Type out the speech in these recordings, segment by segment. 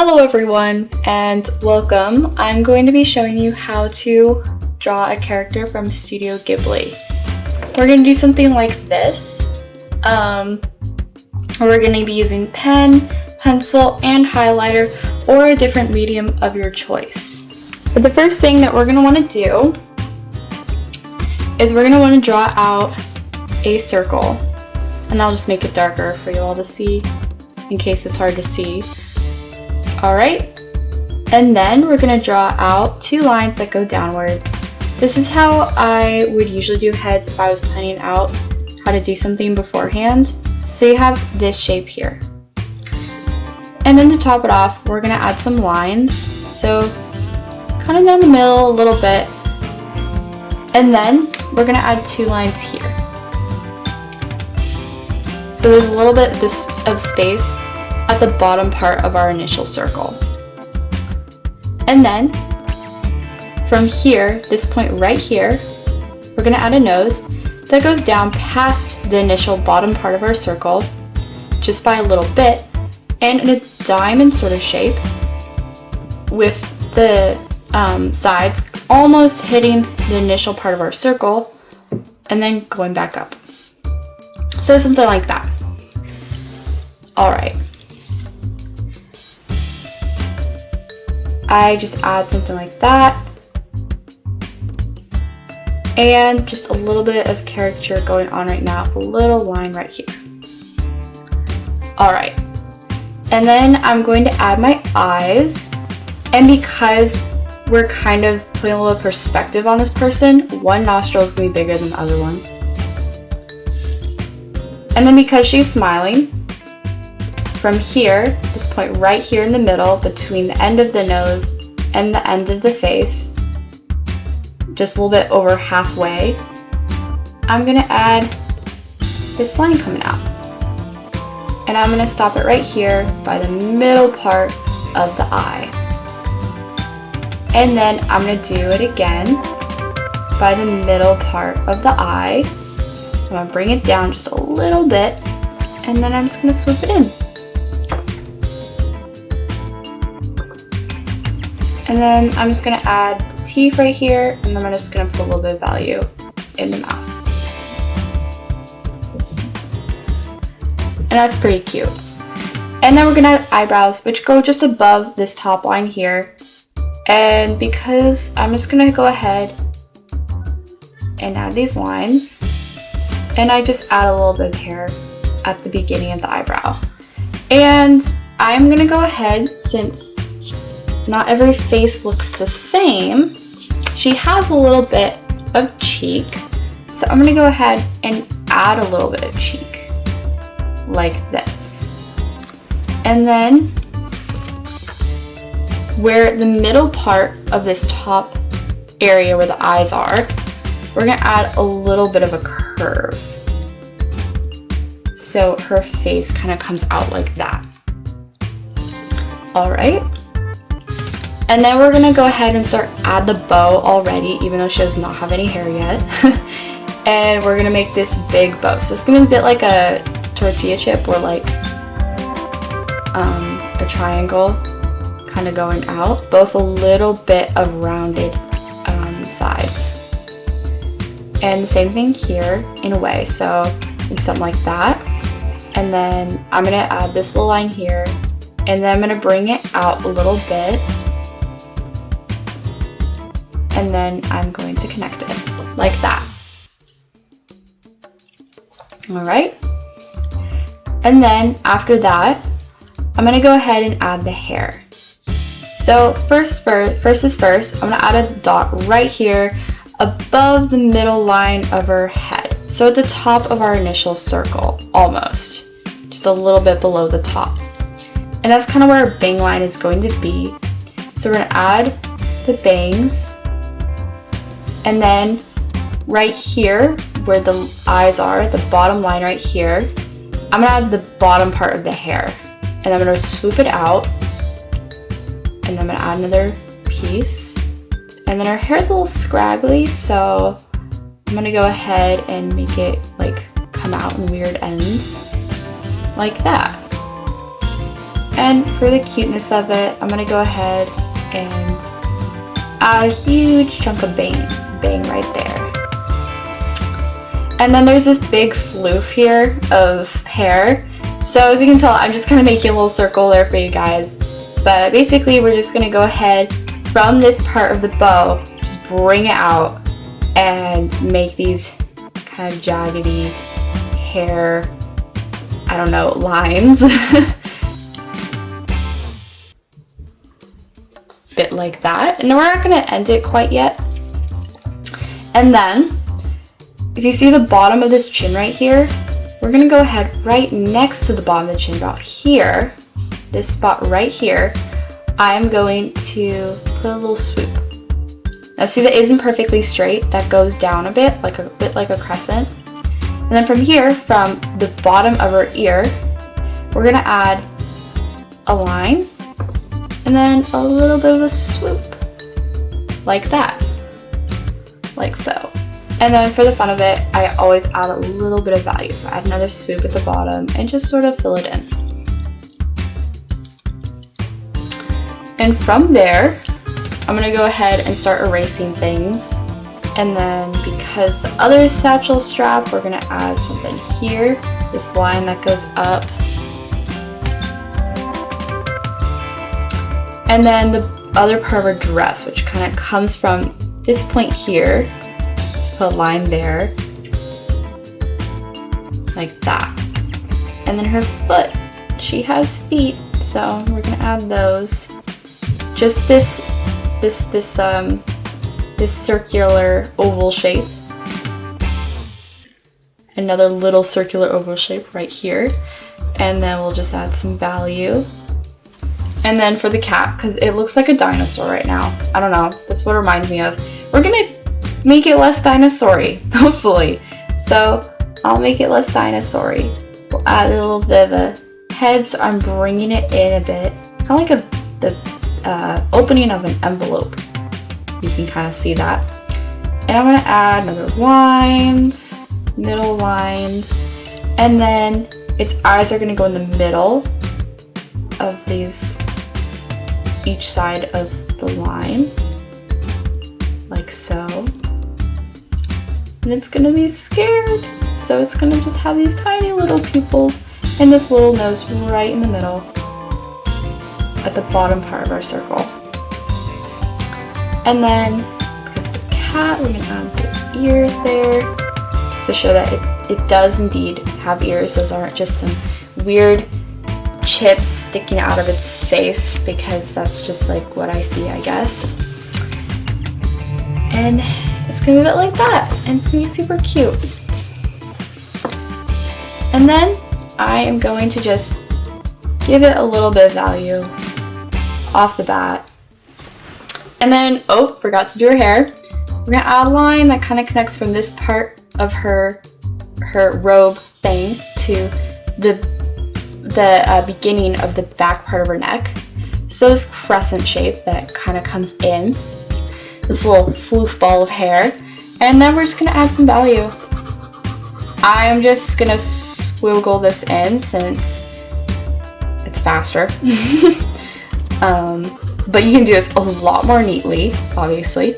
Hello everyone and welcome. I'm going to be showing you how to draw a character from Studio Ghibli. We're going to do something like this. We're going to be using pen, pencil, and highlighter or a different medium of your choice. But the first thing that we're going to want to do is we're going to want to draw out a circle. And I'll just make it darker for you all to see in case it's hard to see. Alright, and then we're going to draw out two lines that go downwards. This is how I would usually do heads if I was planning out how to do something beforehand. So you have this shape here. And then to top it off, we're going to add some lines. So kind of down the middle a little bit. And then we're going to add two lines here. So there's a little bit of space at the bottom part of our initial circle. And then from here, this point right here, we're going to add a nose that goes down past the initial bottom part of our circle just by a little bit, and in a diamond sort of shape with the sides almost hitting the initial part of our circle and then going back up. So something like that. Alright. I just add something like that. And just a little bit of character going on right now, a little line right here. Alright. And then I'm going to add my eyes. And because we're kind of putting a little perspective on this person, one nostril is going to be bigger than the other one. And then because she's smiling, from here, this point right here in the middle, between the end of the nose and the end of the face, just a little bit over halfway, I'm going to add this line coming out. And I'm going to stop it right here by the middle part of the eye. And then I'm going to do it again by the middle part of the eye. I'm going to bring it down just a little bit, and then I'm just going to swoop it in. And then I'm just going to add the teeth right here, and then I'm just going to put a little bit of value in the mouth. And that's pretty cute. And then we're going to add eyebrows, which go just above this top line here. And because I'm just going to go ahead and add these lines, and I just add a little bit of hair at the beginning of the eyebrow. And I'm going to go ahead, since not every face looks the same, she has a little bit of cheek, so I'm going to go ahead and add a little bit of cheek, like this. And then, where the middle part of this top area where the eyes are, we're going to add a little bit of a curve. So her face kind of comes out like that. Alright. And then we're going to go ahead and add the bow already, even though she does not have any hair yet. And we're going to make this big bow. So it's going to be a bit like a tortilla chip, or like a triangle kind of going out, both a little bit of rounded sides. And the same thing here in a way, so do something like that. And then I'm going to add this little line here, and then I'm going to bring it out a little bit. And then I'm going to connect it like that. Alright. And then after that, I'm going to go ahead and add the hair. So first is first, I'm going to add a dot right here above the middle line of her head. So at the top of our initial circle, almost. Just a little bit below the top. And that's kind of where our bang line is going to be. So we're going to add the bangs. And then right here, where the eyes are, the bottom line right here, I'm going to add the bottom part of the hair. And I'm going to swoop it out. And then I'm going to add another piece. And then her hair is a little scraggly, so I'm going to go ahead and make it like come out in weird ends. Like that. And for the cuteness of it, I'm gonna go ahead and add a huge chunk of bang right there. And then there's this big floof here of hair. So as you can tell, I'm just kind of making a little circle there for you guys. But basically, we're just gonna go ahead from this part of the bow, just bring it out and make these kind of jaggedy hair, I don't know, lines. Bit like that. And then we're not gonna end it quite yet. And then, if you see the bottom of this chin right here, we're gonna go ahead right next to the bottom of the chin, about here, this spot right here, I'm going to put a little swoop. Now see, that isn't perfectly straight, that goes down a bit like a crescent. And then from here, from the bottom of her ear, we're gonna add a line and then a little bit of a swoop, like that, like so. And then for the fun of it, I always add a little bit of value. So add another swoop at the bottom and just sort of fill it in. And from there, I'm gonna go ahead and start erasing things. And then because the other satchel strap, we're gonna add something here, this line that goes up. And then the other part of our dress, which kind of comes from this point here, put a line there, like that. And then her foot, she has feet, so we're gonna add those. Just this circular oval shape. Another little circular oval shape right here. And then we'll just add some value. And then for the cat, because it looks like a dinosaur right now. I don't know, that's what it reminds me of. We're gonna make it less dinosaur-y, hopefully. So I'll make it less dinosaur-y. We'll add a little bit of a head, so I'm bringing it in a bit. Kind of like the opening of an envelope. You can kind of see that. And I'm gonna add another lines, middle lines, and then its eyes are gonna go in the middle of these, each side of the line, like so. And it's gonna be scared, so it's gonna just have these tiny little pupils and this little nose right in the middle at the bottom part of our circle. And then because the cat, we're gonna add the ears there to show that it does indeed have ears. Those aren't just some weird chips sticking out of its face, because that's just like what I see, I guess. And it's gonna be a bit like that, and it's gonna be super cute. And then I am going to just give it a little bit of value off the bat. And then, oh, forgot to do her hair. We're gonna add a line that kind of connects from this part of her robe thing to the beginning of the back part of her neck. So this crescent shape that kind of comes in, this little floof ball of hair, and then we're just gonna add some value. I'm just gonna squiggle this in since it's faster. But you can do this a lot more neatly, obviously.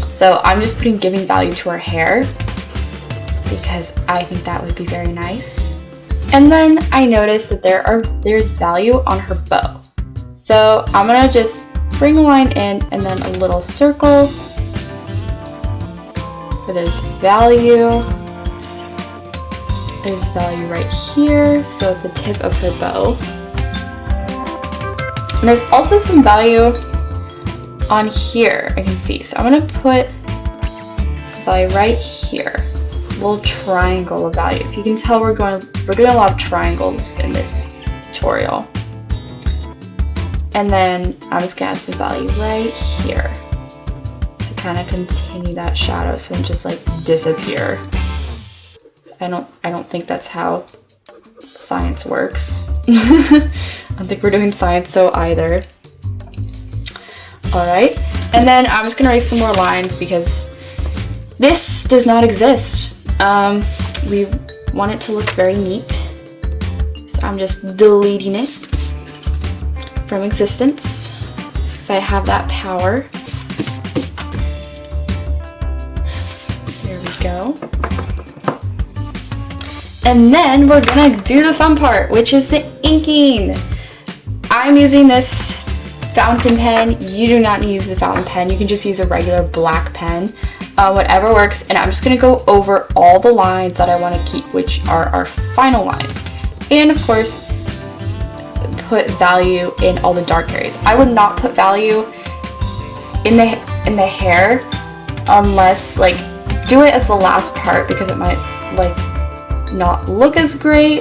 So I'm just giving value to her hair because I think that would be very nice. And then I noticed that there's value on her bow. So I'm gonna just bring a line in and then a little circle where there's value. There's value right here, so at the tip of her bow. And there's also some value on here, I can see. So I'm gonna put this value right here. A little triangle of value. If you can tell, we're doing a lot of triangles in this tutorial. And then I'm just gonna add some value right here to kind of continue that shadow so it doesn't just like disappear. So I don't think that's how science works. I don't think we're doing science so either. Alright, and then I'm just gonna erase some more lines because this does not exist. We want it to look very neat. So I'm just deleting it. from existence, because I have that power. There we go. And then we're gonna do the fun part, which is the inking. I'm using this fountain pen. You do not need to use the fountain pen. You can just use a regular black pen, whatever works. And I'm just gonna go over all the lines that I wanna keep, which are our final lines. And of course, put value in all the dark areas. I would not put value in the hair unless, like, do it as the last part, because it might, like, not look as great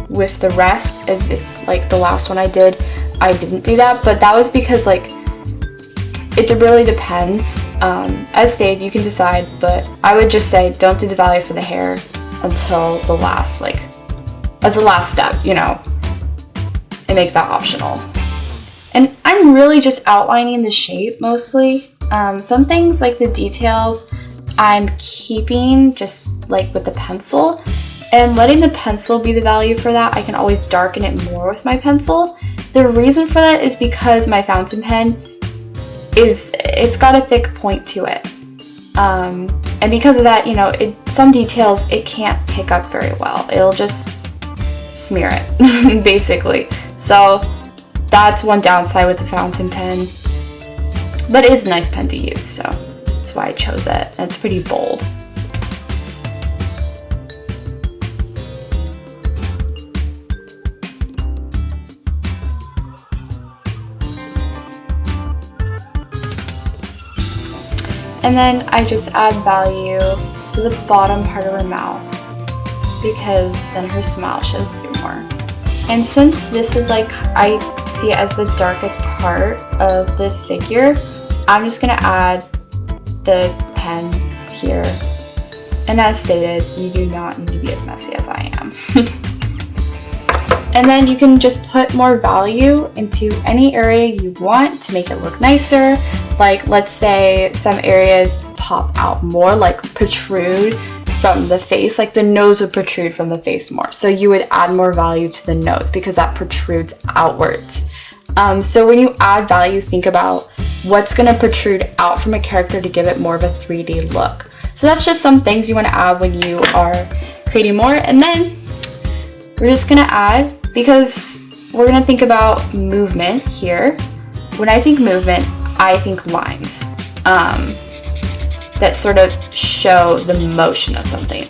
with the rest, as if, like, the last one I did, I didn't do that. But that was because, like, it really depends. As stated, you can decide, but I would just say don't do the value for the hair until the last, like, as the last step, you know, and make that optional. And I'm really just outlining the shape mostly. Some things, like the details, I'm keeping just like with the pencil and letting the pencil be the value for that. I can always darken it more with my pencil. The reason for that is because my fountain pen it's got a thick point to it. And because of that, you know, some details it can't pick up very well. It'll just smear it, basically. So that's one downside with the fountain pen. But it is a nice pen to use, so that's why I chose it. And it's pretty bold. And then I just add value to the bottom part of her mouth, because then her smile shows through more. And since this is, like, I see it as the darkest part of the figure, I'm just gonna add the pen here. And as stated, you do not need to be as messy as I am. And then you can just put more value into any area you want to make it look nicer. Like, let's say some areas pop out more, like protrude from the face, like the nose would protrude from the face more. So you would add more value to the nose because that protrudes outwards. So when you add value, think about what's gonna protrude out from a character to give it more of a 3D look. So that's just some things you wanna add when you are creating more. And then we're just gonna add, because we're gonna think about movement here. When I think movement, I think lines that sort of show the motion of something.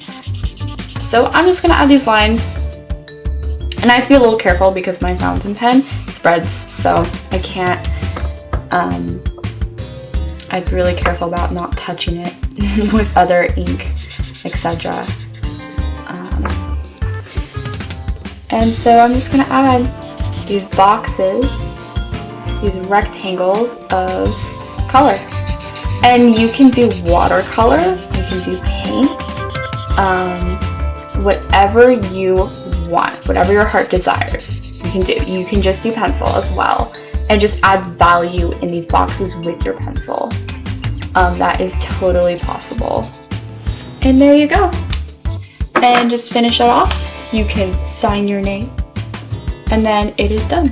So I'm just gonna add these lines, and I have to be a little careful because my fountain pen spreads, so I can't, I'd be really careful about not touching it with other ink, etc. And so I'm just gonna add these boxes, these rectangles of color. And you can do watercolor, you can do paint, whatever you want, whatever your heart desires, you can do. You can just do pencil as well, and just add value in these boxes with your pencil. That is totally possible. And there you go. And just finish it off. You can sign your name, and then it is done.